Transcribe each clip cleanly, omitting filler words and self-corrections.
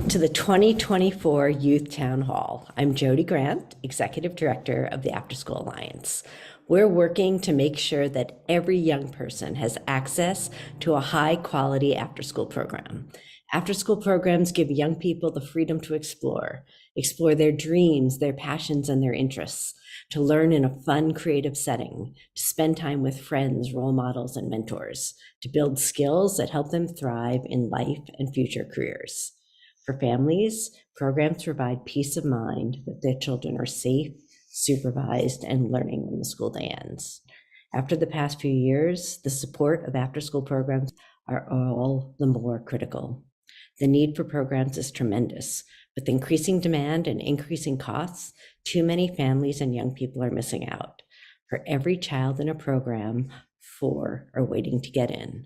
to the 2024 Youth Town Hall. I'm Jody Grant, Executive Director of the Afterschool Alliance. We're working to make sure that every young person has access to a high-quality after-school program. After-school programs give young people the freedom to explore their dreams, their passions, and their interests, to learn in a fun, creative setting, to spend time with friends, role models, and mentors, to build skills that help them thrive in life and future careers. For families, programs provide peace of mind that their children are safe, supervised, and learning when the school day ends. After the past few years, the support of after-school programs are all the more critical. The need for programs is tremendous. With increasing demand and increasing costs, too many families and young people are missing out. For every child in a program, 4 are waiting to get in.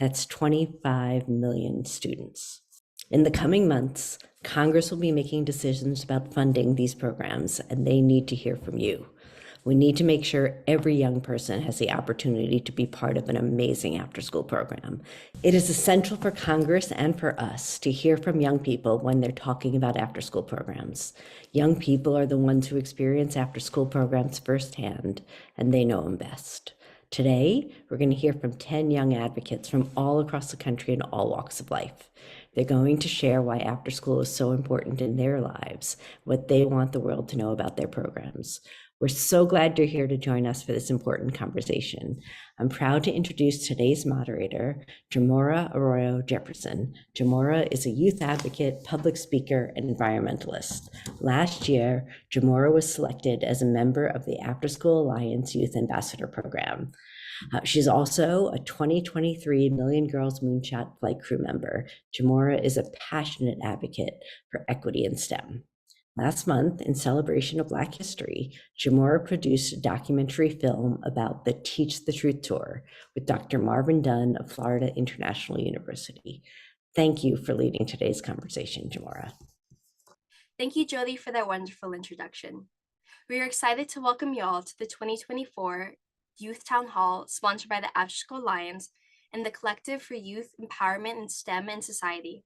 That's 25 million students. In the coming months, Congress will be making decisions about funding these programs, and they need to hear from you. We need to make sure every young person has the opportunity to be part of an amazing after-school program. It is essential for Congress and for us to hear from young people when they're talking about after-school programs. Young people are the ones who experience after-school programs firsthand, and they know them best. Today, we're going to hear from 10 young advocates from all across the country in all walks of life. They're going to share why after school is so important in their lives, what they want the world to know about their programs. We're so glad you're here to join us for this important conversation. I'm proud to introduce today's moderator, Jamora Arroyo Jefferson. Jamora is a youth advocate, public speaker, and environmentalist. Last year, Jamora was selected as a member of the Afterschool Alliance Youth Ambassador Program. She's also a 2023 Million Girls Moonshot Flight Crew member. Jamora is a passionate advocate for equity in STEM. Last month, in celebration of Black History, Jamora produced a documentary film about the Teach the Truth Tour with Dr. Marvin Dunn of Florida International University. Thank you for leading today's conversation, Jamora. Thank you, Jody, for that wonderful introduction. We are excited to welcome you all to the 2024 Youth Town Hall, sponsored by the Afterschool Alliance and the Collective for Youth Empowerment in STEM and Society.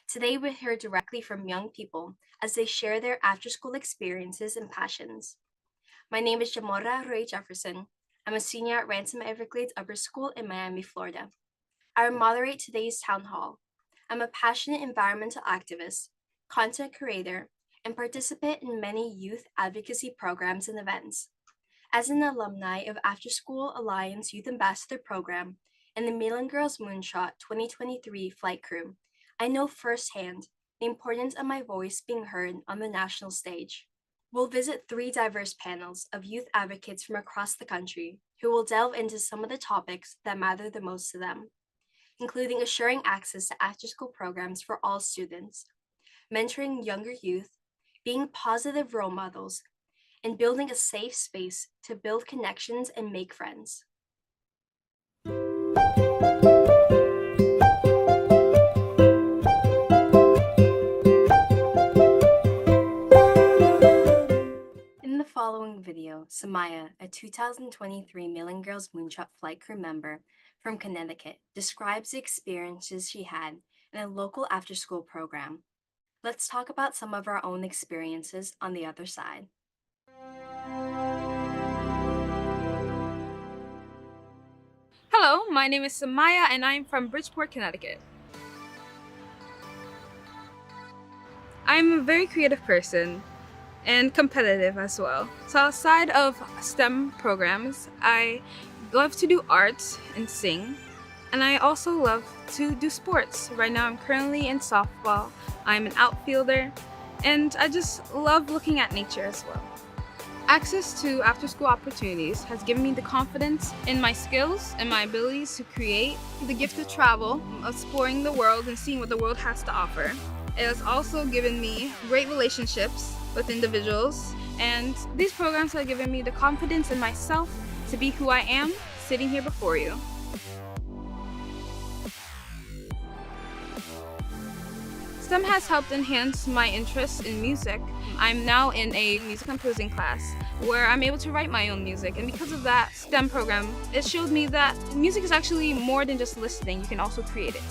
Today, we'll hear directly from young people as they share their after-school experiences and passions. My name is Jamora Arroyo Jefferson. I'm a senior at Ransom Everglades Upper School in Miami, Florida. I will moderate today's town hall. I'm a passionate environmental activist, content creator, and participant in many youth advocacy programs and events. As an alumni of Afterschool Alliance Youth Ambassador Program and the Million Girls Moonshot 2023 Flight Crew, I know firsthand the importance of my voice being heard on the national stage. We'll visit 3 diverse panels of youth advocates from across the country who will delve into some of the topics that matter the most to them, including assuring access to after-school programs for all students, mentoring younger youth, being positive role models, and building a safe space to build connections and make friends. In the following video, Samaya, a 2023 Million Girls Moonshot Flight Crew member from Connecticut, describes the experiences she had in a local after-school program. Let's talk about some of our own experiences on the other side. Hello, my name is Samaya and I'm from Bridgeport, Connecticut. I'm a very creative person and competitive as well. So outside of STEM programs, I love to do art and sing, and I also love to do sports. Right now I'm currently in softball, I'm an outfielder, and I just love looking at nature as well. Access to after-school opportunities has given me the confidence in my skills and my abilities to create, the gift of travel, of exploring the world and seeing what the world has to offer. It has also given me great relationships with individuals, and these programs have given me the confidence in myself to be who I am sitting here before you. STEM has helped enhance my interest in music. I'm now in a music composing class where I'm able to write my own music, and because of that STEM program, it showed me that music is actually more than just listening, you can also create it.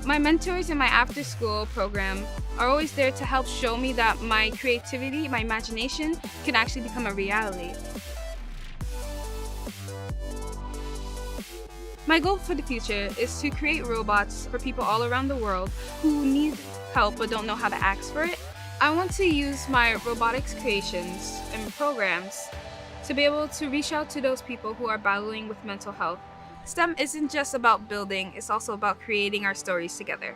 My mentors in my after school program are always there to help show me that my creativity, my imagination can actually become a reality. My goal for the future is to create robots for people all around the world who need help but don't know how to ask for it. I want to use my robotics creations and programs to be able to reach out to those people who are battling with mental health. STEM isn't just about building, it's also about creating our stories together.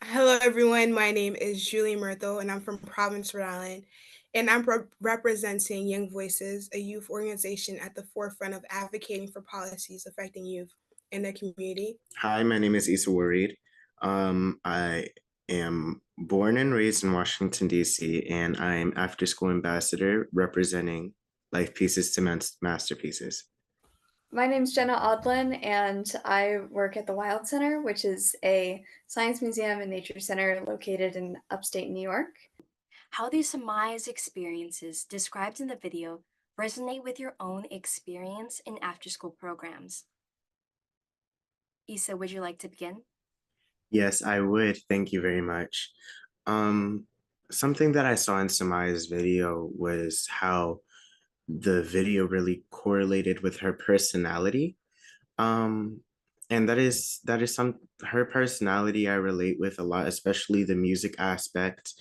Hello, everyone. My name is Julie Murtho, and I'm from Providence, Rhode Island. And I'm representing Young Voices, a youth organization at the forefront of advocating for policies affecting youth in their community. Hi, my name is Issa Wareed. I am born and raised in Washington, D.C., and I am after school ambassador representing Life Pieces to Masterpieces. My name's Jenna Odlin, and I work at the Wild Center, which is a science museum and nature center located in upstate New York. How do Samaya's experiences described in the video resonate with your own experience in after-school programs? Issa, would you like to begin? Yes, I would. Thank you very much. Something that I saw in Samaya's video was how the video really correlated with her personality. And that is some her personality I relate with a lot, especially the music aspect.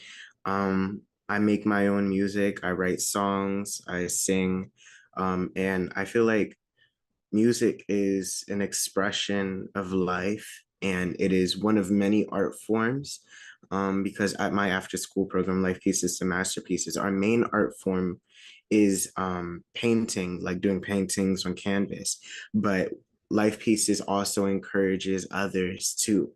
I make my own music, I write songs, I sing, and I feel like music is an expression of life, and it is one of many art forms. Because at my after school program, Life Pieces to Masterpieces, our main art form is painting, like doing paintings on canvas. But Life Pieces also encourages others to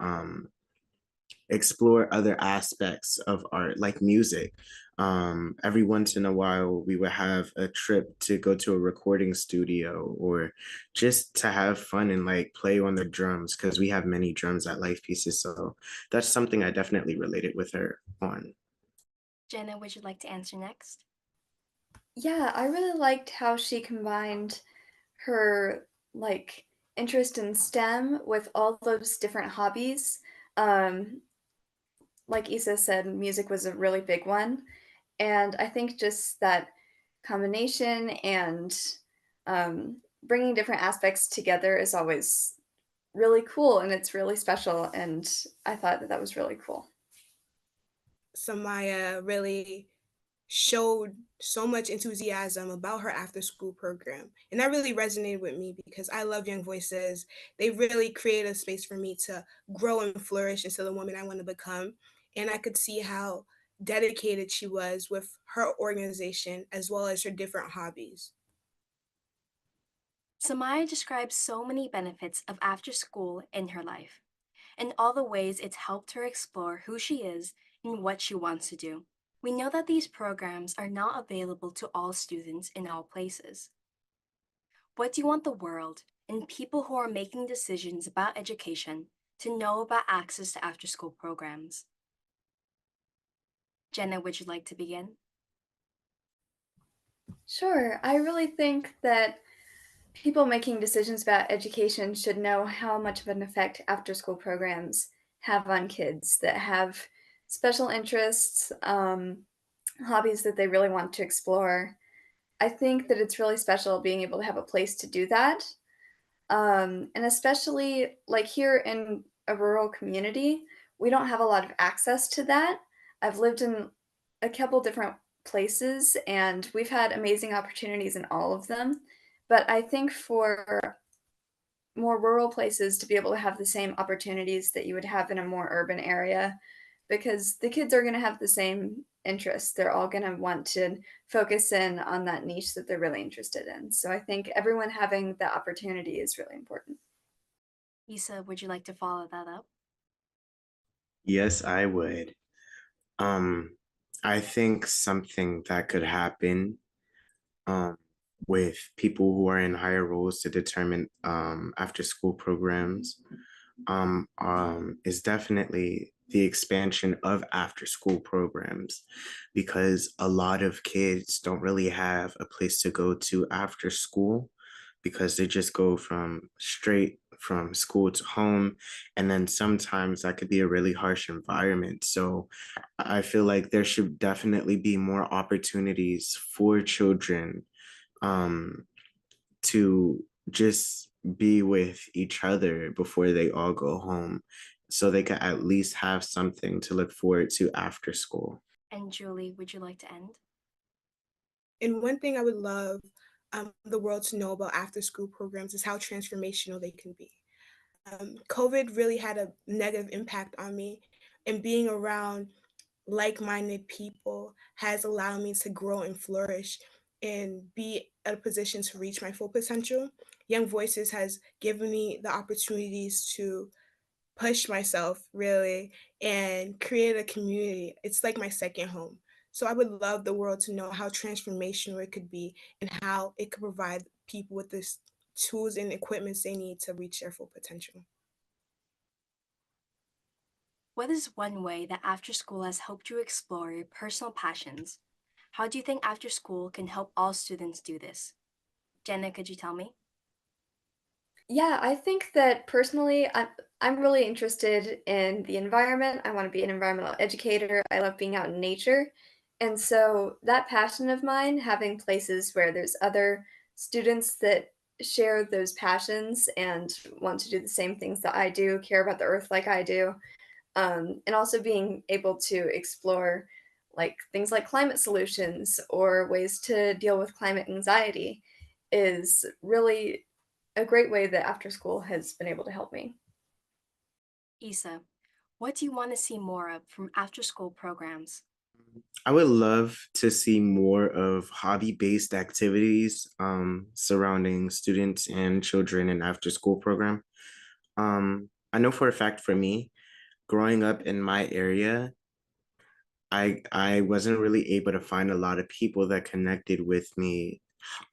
explore other aspects of art, like music. Every once in a while, we would have a trip to go to a recording studio or just to have fun and like play on the drums, because we have many drums at Life Pieces. So that's something I definitely related with her on. Jenna, would you like to answer next? Yeah, I really liked how she combined her interest in STEM with all those different hobbies. Um, like Issa said, music was a really big one. And I think just that combination and bringing different aspects together is always really cool and it's really special. And I thought that was really cool. Samaya really showed so much enthusiasm about her after school program. And that really resonated with me because I love Young Voices. They really created a space for me to grow and flourish into the woman I want to become. And I could see how dedicated she was with her organization as well as her different hobbies. Samaya describes so many benefits of after school in her life, and all the ways it's helped her explore who she is and what she wants to do. We know that these programs are not available to all students in all places. What do you want the world and people who are making decisions about education to know about access to after-school programs? Jenna, would you like to begin? Sure. I really think that people making decisions about education should know how much of an effect after school programs have on kids that have special interests, hobbies that they really want to explore. I think that it's really special being able to have a place to do that. And especially like here in a rural community, we don't have a lot of access to that. I've lived in a couple different places and we've had amazing opportunities in all of them. But I think for more rural places to be able to have the same opportunities that you would have in a more urban area, because the kids are going to have the same interests. They're all going to want to focus in on that niche that they're really interested in. So I think everyone having the opportunity is really important. Issa, would you like to follow that up? Yes, I would. I think something that could happen um, with people who are in higher roles to determine after school programs is definitely the expansion of after school programs, because a lot of kids don't really have a place to go to after school. because they just go straight from school to home, and then sometimes that could be a really harsh environment. So I feel like there should definitely be more opportunities for children um, to just be with each other before they all go home, so they can at least have something to look forward to after school. And Julie, would you like to end? And one thing I would love the world to know about after school programs is how transformational they can be. COVID really had a negative impact on me, and being around like minded people has allowed me to grow and flourish and be at a position to reach my full potential. Young Voices has given me the opportunities to push myself really and create a community. It's like my second home. So I would love the world to know how transformational it could be and how it could provide people with the tools and equipments they need to reach their full potential. What is one way that after school has helped you explore your personal passions? How do you think after school can help all students do this? Jenna, could you tell me? Yeah, I think that personally, I'm really interested in the environment. I want to be an environmental educator. I love being out in nature. And so that passion of mine, having places where there's other students that share those passions and want to do the same things that I do, care about the earth like I do, and also being able to explore like things like climate solutions or ways to deal with climate anxiety is really a great way that after school has been able to help me. Isa, what do you want to see more of from after school programs? I would love to see more of hobby-based activities surrounding students and children in after-school program. I know for a fact for me, growing up in my area, I wasn't really able to find a lot of people that connected with me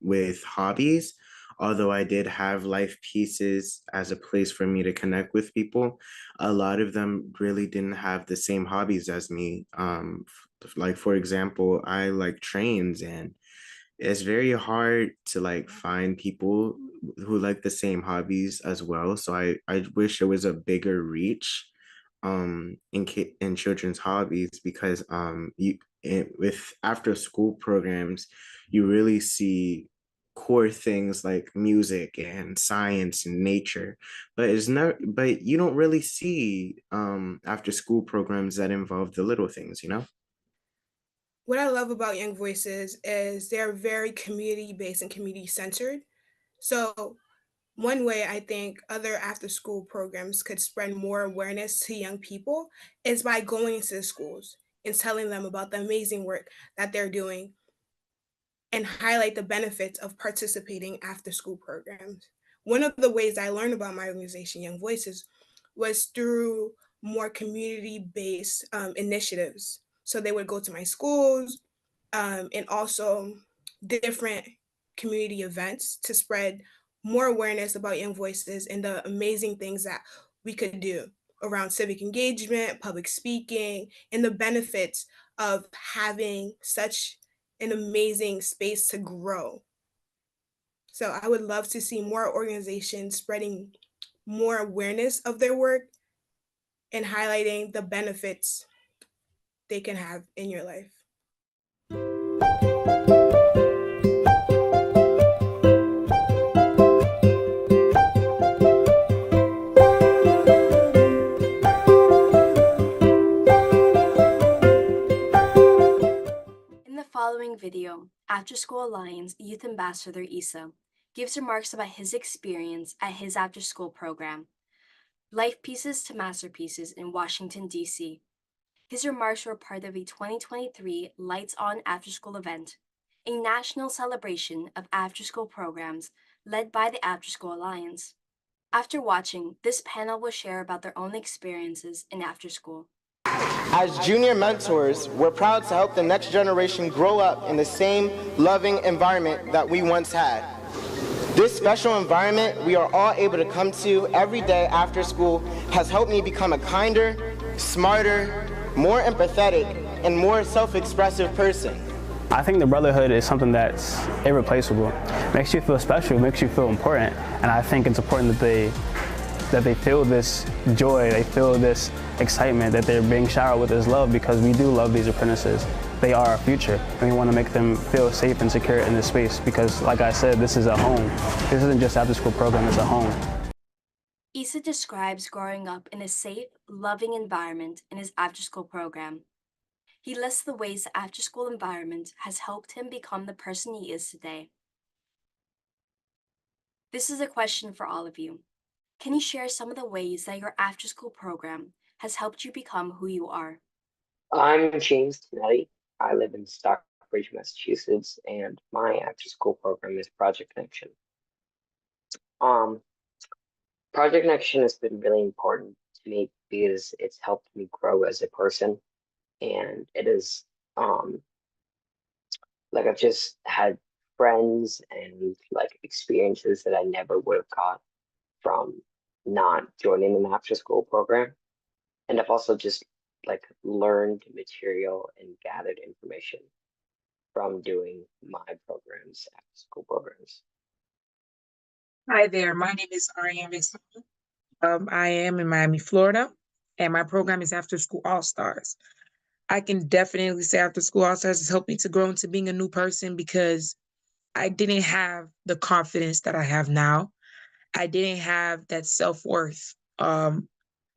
with hobbies. Although I did have life pieces as a place for me to connect with people, a lot of them really didn't have the same hobbies as me. Like for example, I like trains, and it's very hard to like find people who like the same hobbies as well. So I wish there was a bigger reach in children's hobbies, because with after school programs you really see core things like music and science and nature, but you don't really see after school programs that involve the little things, you know. What I love about Young Voices is they're very community based and community centered. So one way I think other after school programs could spread more awareness to young people is by going into the schools and telling them about the amazing work that they're doing and highlight the benefits of participating after school programs. One of the ways I learned about my organization, Young Voices, was through more community based initiatives. So they would go to my schools and also different community events to spread more awareness about Young Voices and the amazing things that we could do around civic engagement, public speaking, and the benefits of having such an amazing space to grow. So I would love to see more organizations spreading more awareness of their work and highlighting the benefits they can have in your life. In the following video, After School Alliance Youth Ambassador Isa gives remarks about his experience at his after school program, Life Pieces to Masterpieces in Washington, D.C. His remarks were part of a 2023 Lights On After School event, a national celebration of after school programs led by the After School Alliance. After watching, this panel will share about their own experiences in after school. As junior mentors, we're proud to help the next generation grow up in the same loving environment that we once had. This special environment we are all able to come to every day after school has helped me become a kinder, smarter, more empathetic, and more self-expressive person. I think the brotherhood is something that's irreplaceable. Makes you feel special, makes you feel important, and I think it's important that they feel this joy, they feel this excitement, that they're being showered with this love, because we do love these apprentices. They are our future, and we want to make them feel safe and secure in this space because, like I said, this is a home. This isn't just after school program, it's a home. Issa describes growing up in a safe, loving environment in his after-school program. He lists the ways the after-school environment has helped him become the person he is today. This is a question for all of you. Can you share some of the ways that your after-school program has helped you become who you are? I'm James Tinetti. I live in Stockbridge, Massachusetts, and my after-school program is Project Connection. Project Connection has been really important to me because it's helped me grow as a person, and it is like I've just had friends and like experiences that I never would have got from not joining an after-school program. And I've also just like learned material and gathered information from doing my programs, after school programs. Hi there, my name is Ariane Mixon. I am in Miami, Florida, and my program is After School All Stars. I can definitely say After School All Stars has helped me to grow into being a new person because I didn't have the confidence that I have now. I didn't have that self-worth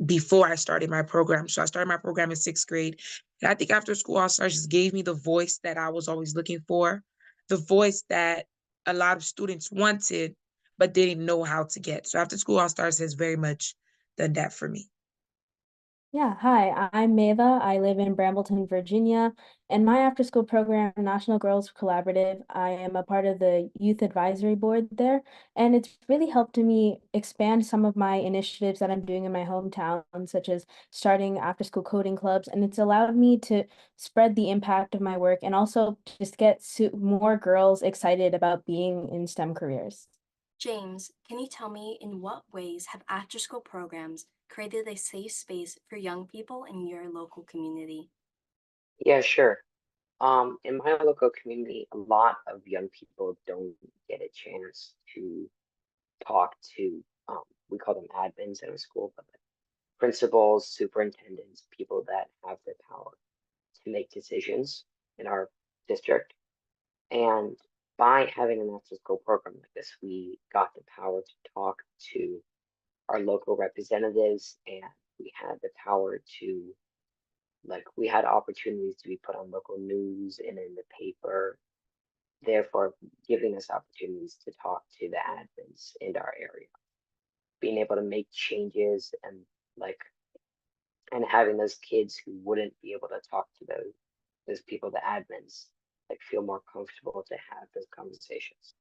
before I started my program. So I started my program in 6th grade. And I think After School All Stars just gave me the voice that I was always looking for, the voice that a lot of students wanted, but didn't know how to get. So After School All Stars has very much done that for me. Yeah, hi, I'm Mava. I live in Brambleton, Virginia. And my after school program, National Girls Collaborative, I am a part of the youth advisory board there. And it's really helped me expand some of my initiatives that I'm doing in my hometown, such as starting after school coding clubs. And it's allowed me to spread the impact of my work and also just get more girls excited about being in STEM careers. James, can you tell me in what ways have after-school programs created a safe space for young people in your local community? Yeah, sure. In my local community, a lot of young people don't get a chance to talk to, we call them admins at our school, but like principals, superintendents, people that have the power to make decisions in our district. And by having an after school program like this, we got the power to talk to our local representatives, and we had the power to, like, we had opportunities to be put on local news and in the paper, therefore giving us opportunities to talk to the admins in our area, being able to make changes and like, and having those kids who wouldn't be able to talk to those people, the admins, like feel more comfortable to have those conversations.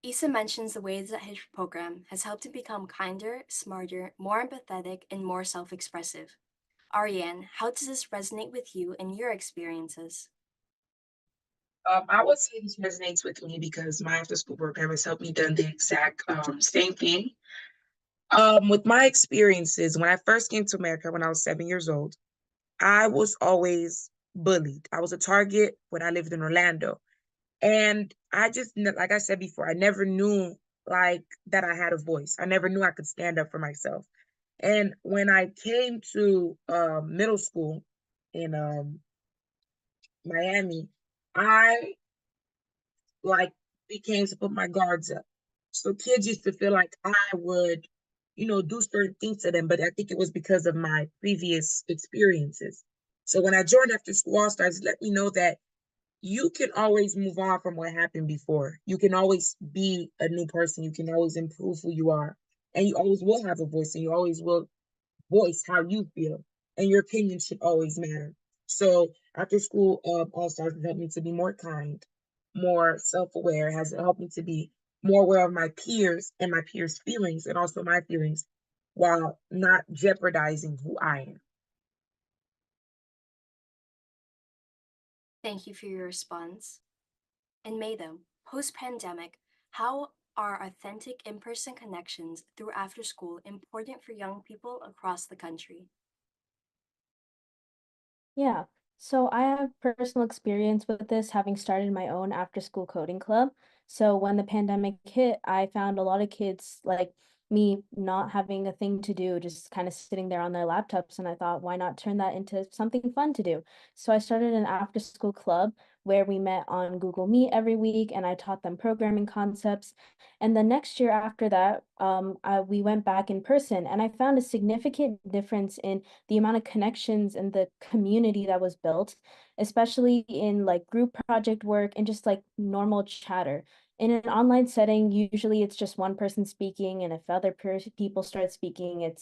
Issa mentions the ways that his program has helped him become kinder, smarter, more empathetic, and more self-expressive. Ariane, how does this resonate with you and your experiences? I would say this resonates with me because my after school program has helped me done the exact same thing. With my experiences, when I first came to America when I was 7 years old, I was always bullied. I was a target when I lived in Orlando. And I just, like I said before, I never knew like that I had a voice. I never knew I could stand up for myself. And when I came to middle school in Miami, I like became to put my guards up. So kids used to feel like I would, do certain things to them, but I think it was because of my previous experiences. So when I joined After School All Stars, let me know that you can always move on from what happened before. You can always be a new person. You can always improve who you are. And you always will have a voice, and you always will voice how you feel. And your opinion should always matter. So After School All Stars has helped me to be more kind, more self-aware, has helped me to be more aware of my peers and my peers' feelings and also my feelings while not jeopardizing who I am. Thank you for your response. And Maythem, post-pandemic, how are authentic in-person connections through after school important for young people across the country? Yeah. So I have personal experience with this, having started my own after school coding club. So when the pandemic hit, I found a lot of kids like me not having a thing to do, just kind of sitting there on their laptops. And I thought, why not turn that into something fun to do? So I started an after school club where we met on Google Meet every week and I taught them programming concepts. And the next year after that, we went back in person and I found a significant difference in the amount of connections and the community that was built, especially in like group project work and just like normal chatter. In an online setting, usually it's just one person speaking, and if other people start speaking, it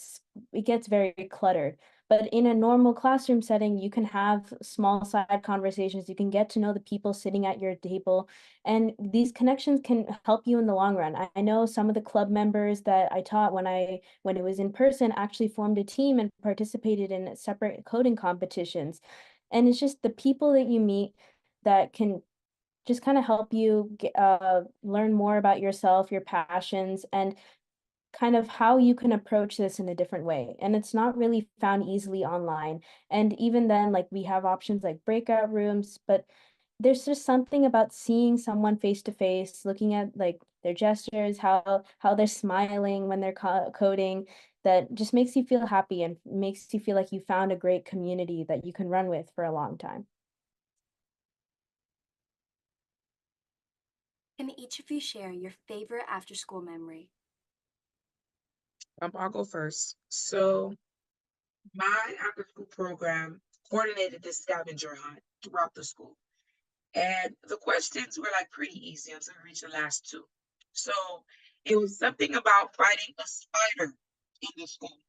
gets very cluttered. But in a normal classroom setting, you can have small side conversations. You can get to know the people sitting at your table, and these connections can help you in the long run. I know some of the club members that I taught when it was in person actually formed a team and participated in separate coding competitions. And it's just the people that you meet that can just kind of help you learn more about yourself, your passions, and kind of how you can approach this in a different way. And it's not really found easily online. And even then, like we have options like breakout rooms, but there's just something about seeing someone face to face, looking at like their gestures, how they're smiling when they're coding, that just makes you feel happy and makes you feel like you found a great community that you can run with for a long time. Can each of you share your favorite after school memory? I'll go first. So my after school program coordinated this scavenger hunt throughout the school. And the questions were like pretty easy until we reached the last two. So it was something about fighting a spider in the school.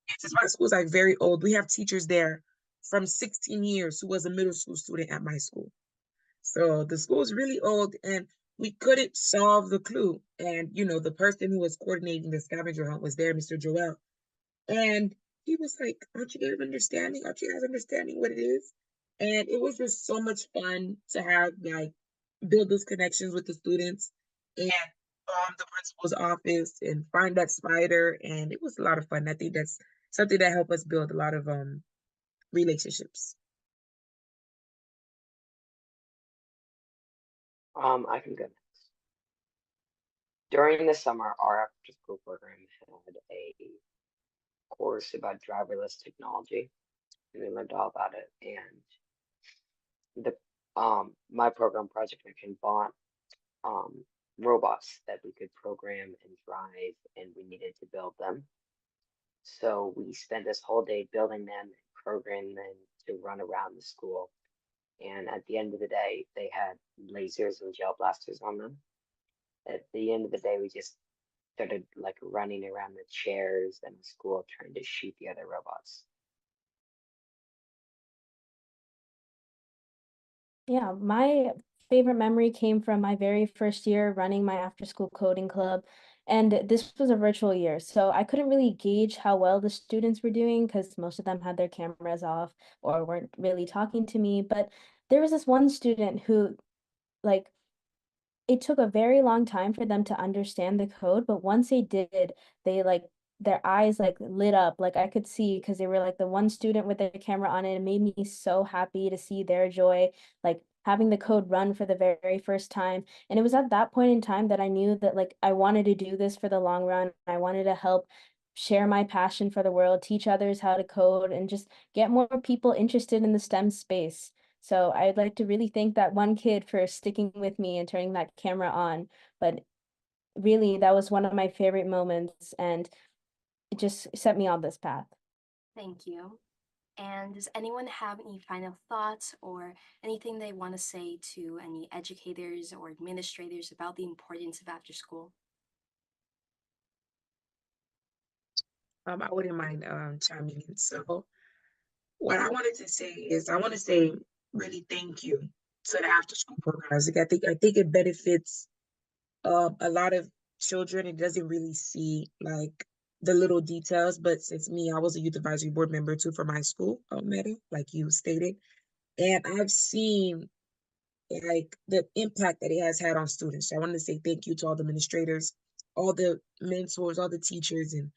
And since my school is like very old, we have teachers there from 16 years who was a middle school student at my school. So the school is really old and we couldn't solve the clue. And the person who was coordinating the scavenger hunt was there, Mr. Joel. And he was like, aren't you guys understanding? Aren't you guys understanding what it is? And it was just so much fun to have like build those connections with the students and the principal's office and find that spider. And it was a lot of fun. I think that's something that helped us build a lot of relationships. I can go next. During the summer, our after school program had a course about driverless technology, and we learned all about it. And the my program project can bought robots that we could program and drive, and we needed to build them. So we spent this whole day building them and programming them to run around the school. And at the end of the day, they had lasers and gel blasters on them. At the end of the day, we just started like running around the chairs and the school trying to shoot the other robots. Yeah, my favorite memory came from my very first year running my after school coding club. And this was a virtual year, so I couldn't really gauge how well the students were doing because most of them had their cameras off or weren't really talking to me. But there was this one student who, like, it took a very long time for them to understand the code, but once they did, they like their eyes like lit up. Like I could see because they were like the one student with their camera on it. It made me so happy to see their joy, like having the code run for the very first time. And it was at that point in time that I knew that like I wanted to do this for the long run. I wanted to help share my passion for the world, teach others how to code, and just get more people interested in the STEM space. So I'd like to really thank that one kid for sticking with me and turning that camera on. But really, that was one of my favorite moments, and it just set me on this path. Thank you. And does anyone have any final thoughts or anything they want to say to any educators or administrators about the importance of after school? I wouldn't mind chiming in. So what I wanted to say is I want to say really thank you to the after school programs. Like, I think it benefits a lot of children. It doesn't really see like the little details, but since me, I was a youth advisory board member too for my school, Meta, like you stated, and I've seen like the impact that it has had on students. So I want to say thank you to all the administrators, all the mentors, all the teachers, and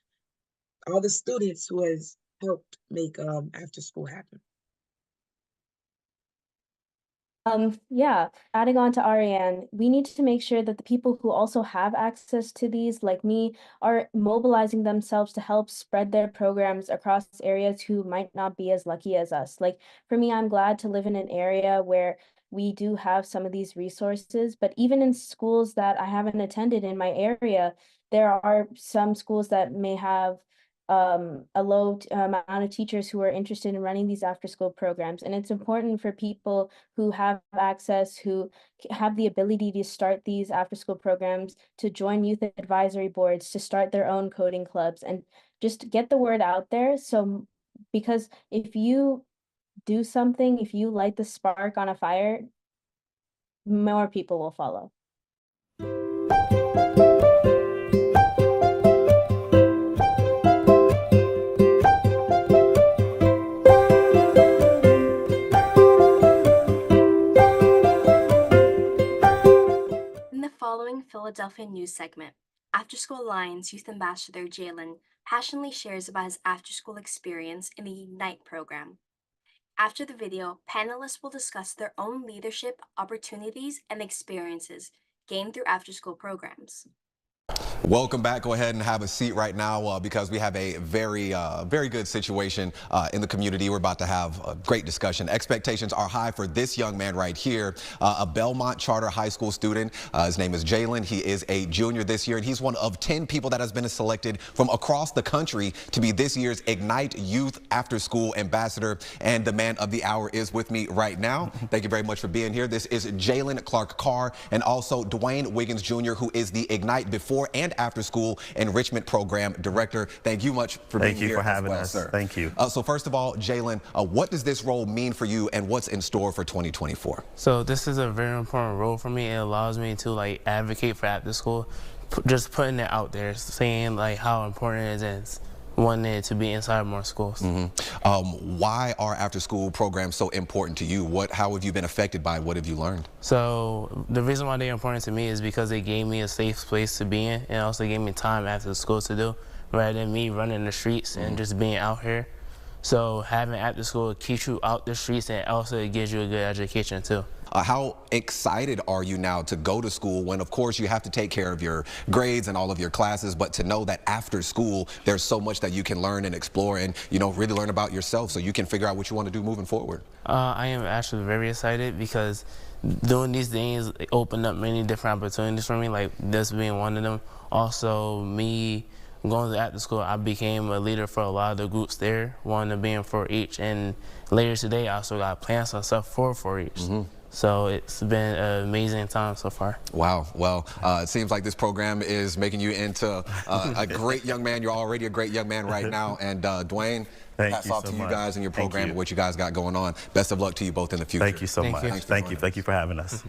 all the students who has helped make after school happen. Yeah, adding on to Ariane, we need to make sure that the people who also have access to these, like me, are mobilizing themselves to help spread their programs across areas who might not be as lucky as us. Like for me, I'm glad to live in an area where we do have some of these resources, but even in schools that I haven't attended in my area, there are some schools that may have a low amount of teachers who are interested in running these after school programs. And it's important for people who have access, who have the ability to start these after school programs, to join youth advisory boards, to start their own coding clubs, and just get the word out there. So, because if you do something, if you light the spark on a fire, more people will follow. In the following Philadelphia news segment, After School Alliance Youth Ambassador Jalen passionately shares about his after-school experience in the Ignite program. After the video, panelists will discuss their own leadership opportunities and experiences gained through after-school programs. Welcome back. Go ahead and have a seat right now because we have a very good situation in the community. We're about to have a great discussion. Expectations are high for this young man right here, a Belmont Charter High School student. His name is Jalen. He is a junior this year, and he's one of 10 people that has been selected from across the country to be this year's Ignite Youth After School Ambassador. And the man of the hour is with me right now. Thank you very much for being here. This is Jalen Clark Carr and also Dwayne Wiggins Jr., who is the Ignite Before and After School Enrichment Program Director. Thank you much for being here. Thank you for having us. Sir. Thank you. So first of all, Jalen, what does this role mean for you and what's in store for 2024? So this is a very important role for me. It allows me to advocate for after school, just putting it out there, saying how important it is. Wanting it to be inside more schools. Why are after school programs so important to you? How have you been affected by it? What have you learned? So the reason why they're important to me is because they gave me a safe place to be in and also gave me time after school to do rather than me running the streets and just being out here. So having after school keeps you out the streets and also it gives you a good education too. How excited are you now to go to school when, of course, you have to take care of your grades and all of your classes, but to know that after school, there's so much that you can learn and explore and, really learn about yourself so you can figure out what you want to do moving forward? I am actually very excited because doing these things opened up many different opportunities for me, like this being one of them. Also, me going to after school, I became a leader for a lot of the groups there, one of being 4-H, and later today I also got plans and stuff for 4-H. So it's been an amazing time so far. Wow. Well, it seems like this program is making you into a great young man. You're already a great young man right now. And Dwayne, hats off to you guys and your program and what you guys got going on. Best of luck to you both in the future. Thank you so much. Thank you for having us.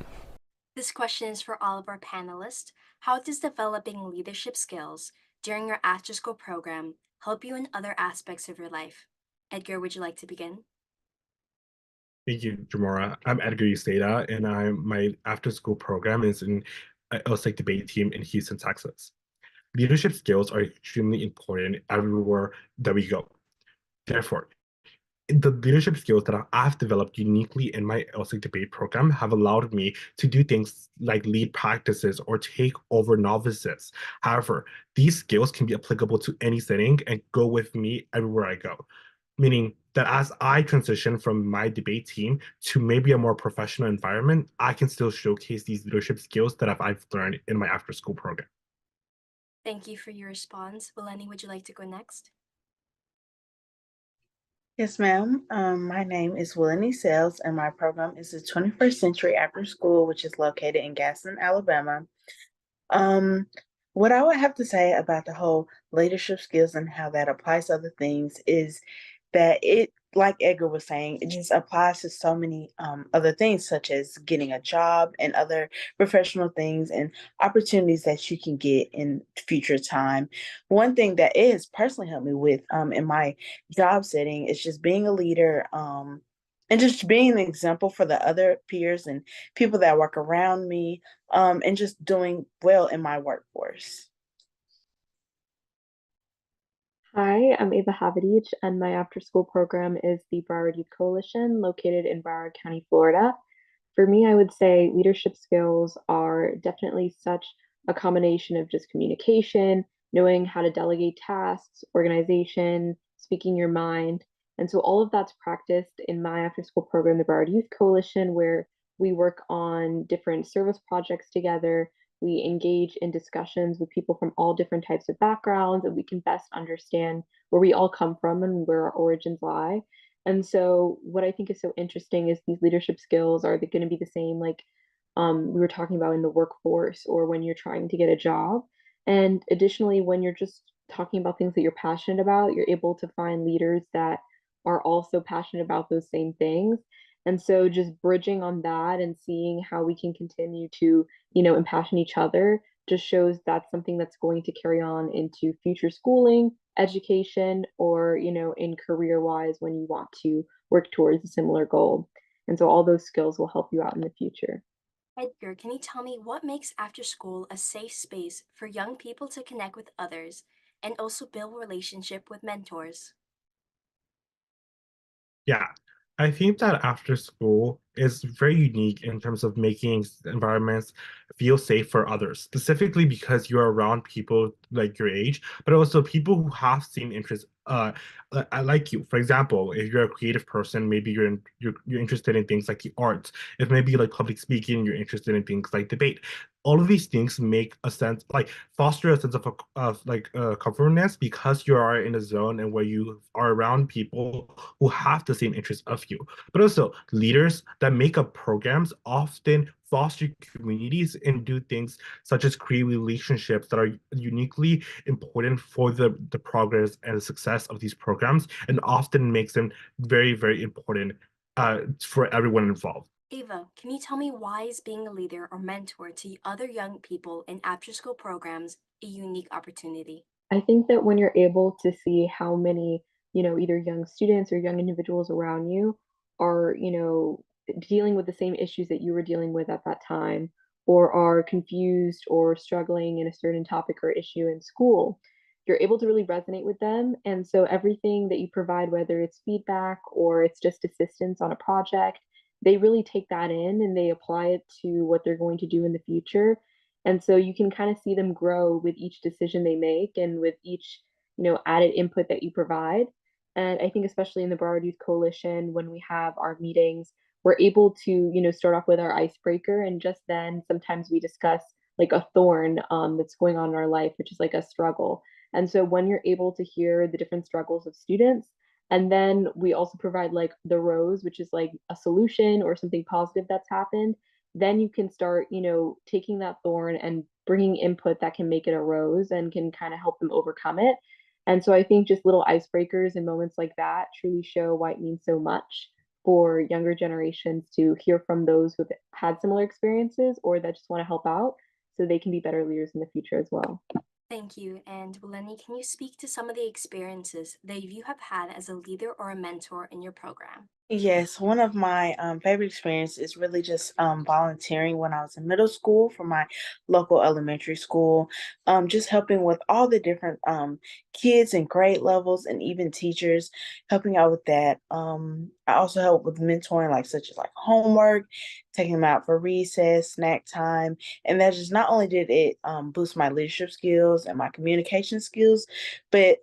This question is for all of our panelists. How does developing leadership skills during your after-school program help you in other aspects of your life? Edgar, would you like to begin? Thank you, Jamora. I'm Edgar Uceda, and my after-school program is in LSEC debate team in Houston, Texas. Leadership skills are extremely important everywhere that we go. Therefore, the leadership skills that I've developed uniquely in my LSEC debate program have allowed me to do things like lead practices or take over novices. However, these skills can be applicable to any setting and go with me everywhere I go. Meaning that as I transition from my debate team to maybe a more professional environment, I can still showcase these leadership skills that I've learned in my after-school program. Thank you for your response. Wileni, would you like to go next? Yes, ma'am. My name is Wileni Sales, and my program is the 21st Century After School, which is located in Gaston, Alabama. What I would have to say about the whole leadership skills and how that applies to other things is that it, like Edgar was saying, it just applies to so many other things, such as getting a job and other professional things and opportunities that you can get in future time. One thing that it has personally helped me with in my job setting is just being a leader and just being an example for the other peers and people that work around me and just doing well in my workforce. Hi, I'm Ava Havidich, and my after-school program is the Broward Youth Coalition, located in Broward County, Florida. For me, I would say leadership skills are definitely such a combination of just communication, knowing how to delegate tasks, organization, speaking your mind. And so all of that's practiced in my after school program, the Broward Youth Coalition, where we work on different service projects together. We engage in discussions with people from all different types of backgrounds, and we can best understand where we all come from and where our origins lie. And so, what I think is so interesting is these leadership skills are they going to be the same, like we were talking about in the workforce or when you're trying to get a job. And additionally, when you're just talking about things that you're passionate about, you're able to find leaders that are also passionate about those same things. And so just bridging on that and seeing how we can continue to, impassion each other just shows that's something that's going to carry on into future schooling, education, or, in career wise when you want to work towards a similar goal. And so all those skills will help you out in the future. Edgar, can you tell me what makes after school a safe space for young people to connect with others and also build relationship with mentors? Yeah, I think that after school is very unique in terms of making environments feel safe for others, specifically because you're around people like your age, but also people who have same interests. I like you. For example, if you're a creative person, maybe you're interested in things like the arts. If maybe like public speaking, you're interested in things like debate. All of these things make a sense, like foster a sense of comfortness because you are in a zone and where you are around people who have the same interests of you. But also leaders that make up programs often foster communities and do things such as create relationships that are uniquely important for the progress and the success of these programs and often makes them very, very important for everyone involved. Ava, can you tell me why is being a leader or mentor to other young people in after school programs a unique opportunity? I think that when you're able to see how many, either young students or young individuals around you are, dealing with the same issues that you were dealing with at that time, or are confused or struggling in a certain topic or issue in school, you're able to really resonate with them. And so everything that you provide, whether it's feedback or it's just assistance on a project, they really take that in and they apply it to what they're going to do in the future. And so you can kind of see them grow with each decision they make and with each, added input that you provide. And I think especially in the Broward Youth Coalition, when we have our meetings, we're able to, start off with our icebreaker, and just then sometimes we discuss like a thorn that's going on in our life, which is like a struggle. And so when you're able to hear the different struggles of students, and then we also provide like the rose, which is like a solution or something positive that's happened, then you can start, taking that thorn and bringing input that can make it a rose and can kind of help them overcome it. And so I think just little icebreakers and moments like that truly show why it means so much for younger generations to hear from those who've had similar experiences or that just want to help out so they can be better leaders in the future as well. Thank you. And Lenny, can you speak to some of the experiences that you have had as a leader or a mentor in your program? Yes, one of my favorite experiences is really just volunteering when I was in middle school for my local elementary school, just helping with all the different kids and grade levels and even teachers, helping out with that. I also help with mentoring, like such as like homework, taking them out for recess, snack time, and that just not only did it boost my leadership skills and my communication skills, but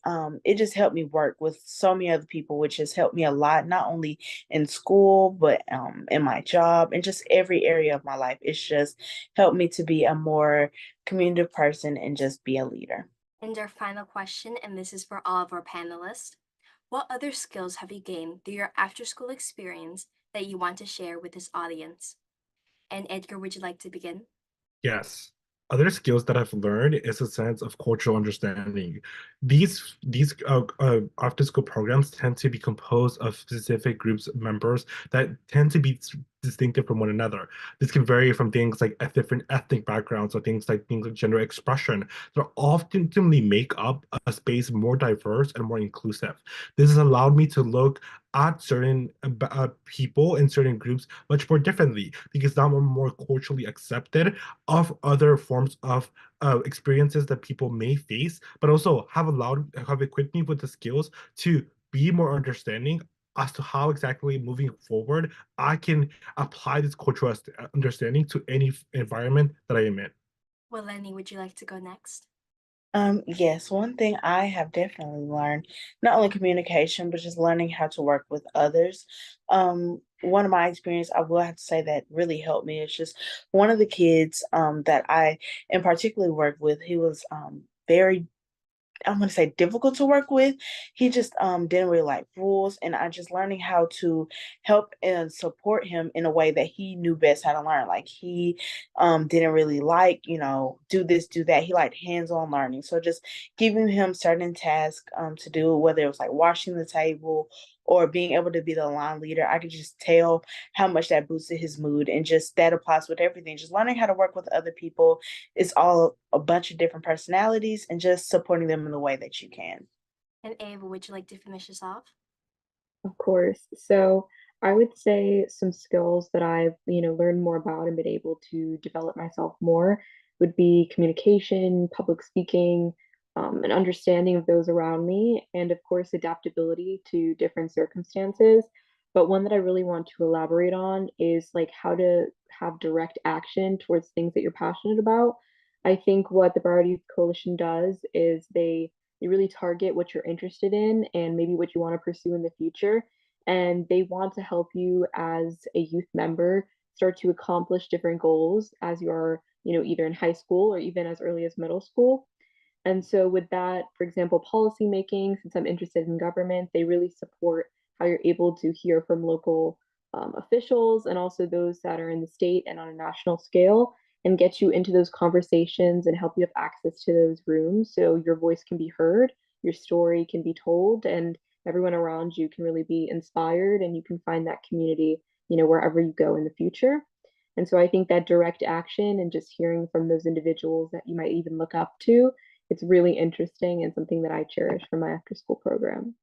it just helped me work with so many other people, which has helped me a lot, not only in school, but in my job and just every area of my life. It's just helped me to be a more communicative person and just be a leader. And our final question, and this is for all of our panelists. What other skills have you gained through your after school experience that you want to share with this audience? And Edgar, would you like to begin? Yes. Other skills that I've learned is a sense of cultural understanding. These after school programs tend to be composed of specific groups of members that tend to be distinctive from one another. This can vary from things like different ethnic backgrounds or things like gender expression that often make up a space more diverse and more inclusive. This has allowed me to look at certain people in certain groups much more differently because now I'm more culturally accepted of other forms of experiences that people may face, but also have equipped me with the skills to be more understanding as to how exactly moving forward I can apply this cultural understanding to any environment that I am in. Well, Lenny, would you like to go next? Yes, one thing I have definitely learned, not only communication, but just learning how to work with others. One of my experience I will have to say that really helped me is just one of the kids that I in particularly worked with, he was very I'm gonna say difficult to work with. He just didn't really like rules, and I just learning how to help and support him in a way that he knew best how to learn. Like he didn't really like, do this, do that. He liked hands-on learning. So just giving him certain tasks to do, whether it was like washing the table or being able to be the line leader, I could just tell how much that boosted his mood. And just that applies with everything. Just learning how to work with other people. It's all a bunch of different personalities and just supporting them in the way that you can. And Ava, would you like to finish us off? Of course. So I would say some skills that I've, learned more about and been able to develop myself more would be communication, public speaking, an understanding of those around me, and of course, adaptability to different circumstances. But one that I really want to elaborate on is like how to have direct action towards things that you're passionate about. I think what the Broward Youth Coalition does is they really target what you're interested in and maybe what you want to pursue in the future. And they want to help you as a youth member start to accomplish different goals as you're, either in high school or even as early as middle school. And so with that, for example, policy making, since I'm interested in government, they really support how you're able to hear from local officials and also those that are in the state and on a national scale and get you into those conversations and help you have access to those rooms so your voice can be heard, your story can be told, and everyone around you can really be inspired and you can find that community, wherever you go in the future. And so I think that direct action and just hearing from those individuals that you might even look up to, it's really interesting and something that I cherish from my after school program.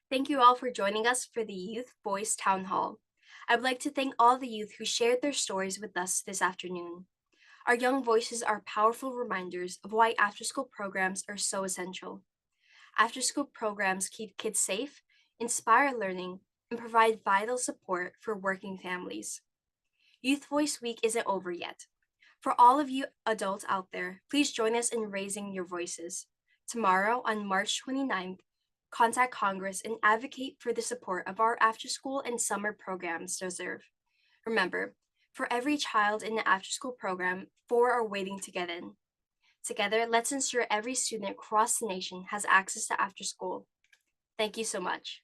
Thank you all for joining us for the Youth Voice Town Hall. I would like to thank all the youth who shared their stories with us this afternoon. Our young voices are powerful reminders of why after-school programs are so essential. After-school programs keep kids safe, inspire learning, and provide vital support for working families. Youth Voice Week isn't over yet. For all of you adults out there, please join us in raising your voices. Tomorrow, on March 29th, contact Congress and advocate for the support of our after-school and summer programs deserve. Remember, for every child in the after-school program, 4 are waiting to get in. Together, let's ensure every student across the nation has access to after-school. Thank you so much.